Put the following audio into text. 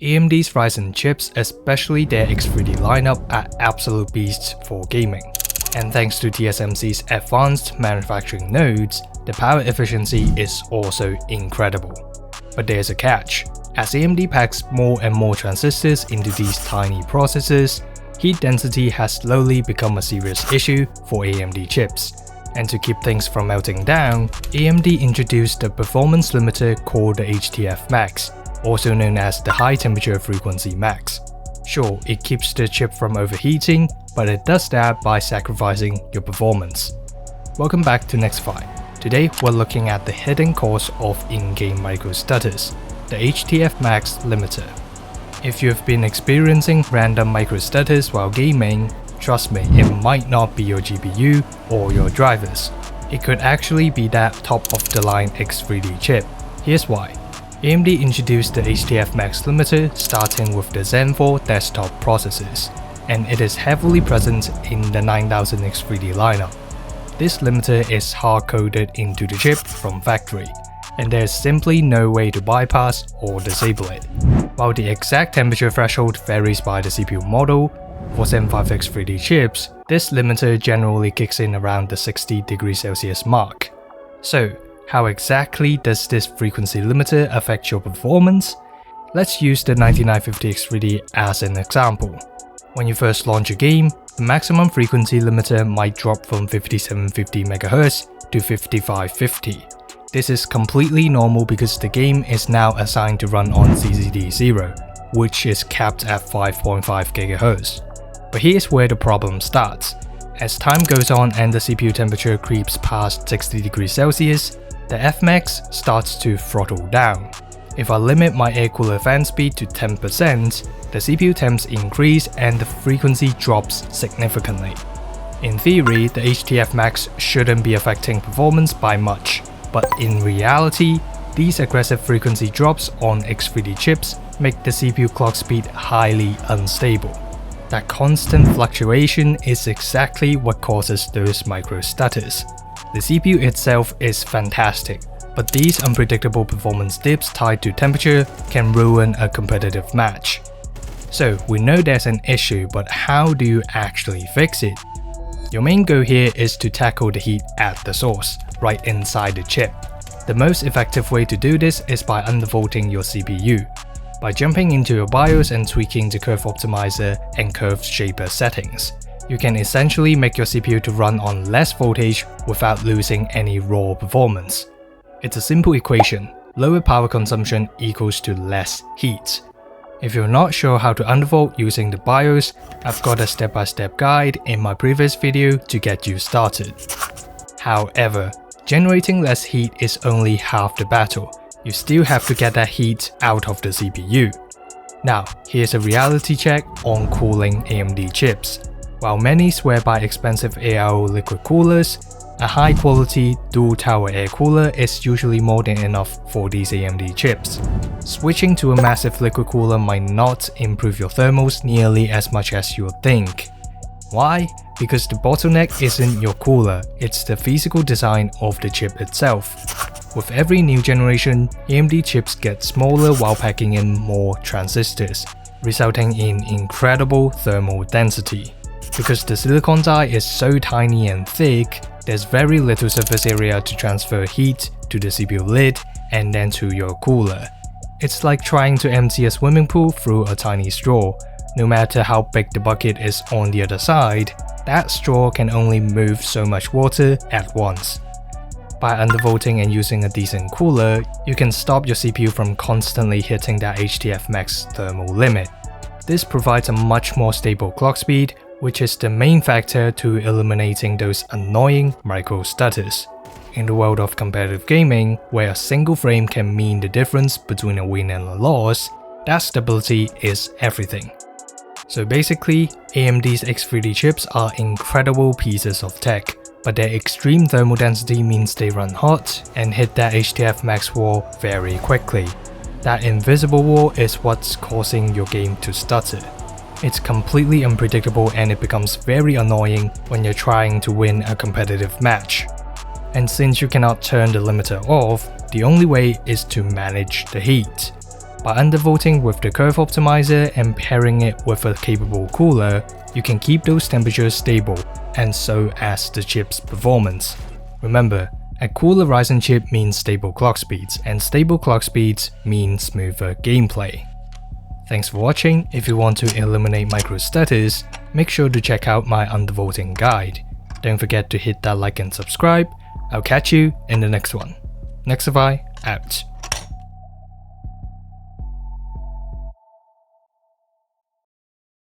AMD's Ryzen chips, especially their X3D lineup, are absolute beasts for gaming. And thanks to TSMC's advanced manufacturing nodes, the power efficiency is also incredible. But there's a catch. As AMD packs more and more transistors into these tiny processors, heat density has slowly become a serious issue for AMD chips. And to keep things from melting down, AMD introduced a performance limiter called the HTFmax, also known as the High Temperature Frequency Max. Sure, it keeps the chip from overheating, but it does that by sacrificing your performance. Welcome back to Nexify. Today we're looking at the hidden cost of in-game microstutters, the HTFmax limiter. If you've been experiencing random microstutters while gaming, trust me, it might not be your GPU or your drivers. It could actually be that top-of-the-line X3D chip. Here's why. AMD introduced the HTFmax limiter starting with the Zen 4 desktop processors, and it is heavily present in the 9000 X3D lineup. This limiter is hard-coded into the chip from factory, and there is simply no way to bypass or disable it. While the exact temperature threshold varies by the CPU model, for Zen 5 X3D chips, this limiter generally kicks in around the 60°C mark. So, how exactly does this frequency limiter affect your performance? Let's use the 9950 X3D as an example. When you first launch a game, the maximum frequency limiter might drop from 5750 MHz to 5550. This is completely normal because the game is now assigned to run on CCD0, which is capped at 5.5 GHz. But here's where the problem starts. As time goes on and the CPU temperature creeps past 60°C, the Fmax starts to throttle down. If I limit my air cooler fan speed to 10%, the CPU temps increase and the frequency drops significantly. In theory, the HTFmax shouldn't be affecting performance by much, but in reality, these aggressive frequency drops on X3D chips make the CPU clock speed highly unstable. That constant fluctuation is exactly what causes those microstutters. The CPU itself is fantastic, but these unpredictable performance dips tied to temperature can ruin a competitive match. So we know there's an issue, but how do you actually fix it? Your main goal here is to tackle the heat at the source, right inside the chip. The most effective way to do this is by undervolting your CPU. By jumping into your BIOS and tweaking the curve optimizer and curve shaper settings, you can essentially make your CPU to run on less voltage without losing any raw performance. It's a simple equation: lower power consumption equals to less heat. If you're not sure how to undervolt using the BIOS, I've got a step-by-step guide in my previous video to get you started. However, generating less heat is only half the battle. You still have to get that heat out of the CPU. Now, here's a reality check on cooling AMD chips. While many swear by expensive AIO liquid coolers, a high-quality dual-tower air cooler is usually more than enough for these AMD chips. Switching to a massive liquid cooler might not improve your thermals nearly as much as you think. Why? Because the bottleneck isn't your cooler, it's the physical design of the chip itself. With every new generation, AMD chips get smaller while packing in more transistors, resulting in incredible thermal density. Because the silicon die is so tiny and thick, there's very little surface area to transfer heat to the CPU lid and then to your cooler. It's like trying to empty a swimming pool through a tiny straw. No matter how big the bucket is on the other side, that straw can only move so much water at once. By undervolting and using a decent cooler, you can stop your CPU from constantly hitting that HTFmax thermal limit. This provides a much more stable clock speed, which is the main factor to eliminating those annoying microstutters. In the world of competitive gaming, where a single frame can mean the difference between a win and a loss, that stability is everything. So basically, AMD's X3D chips are incredible pieces of tech, but their extreme thermal density means they run hot and hit that HTFmax wall very quickly. That invisible wall is what's causing your game to stutter. It's completely unpredictable and it becomes very annoying when you're trying to win a competitive match. And since you cannot turn the limiter off, the only way is to manage the heat. By undervolting with the curve optimizer and pairing it with a capable cooler, you can keep those temperatures stable, and so as the chip's performance. Remember, a cooler Ryzen chip means stable clock speeds, and stable clock speeds mean smoother gameplay. Thanks for watching. If you want to eliminate microstutters, make sure to check out my undervolting guide. Don't forget to hit that like and subscribe. I'll catch you in the next one. Nexify out.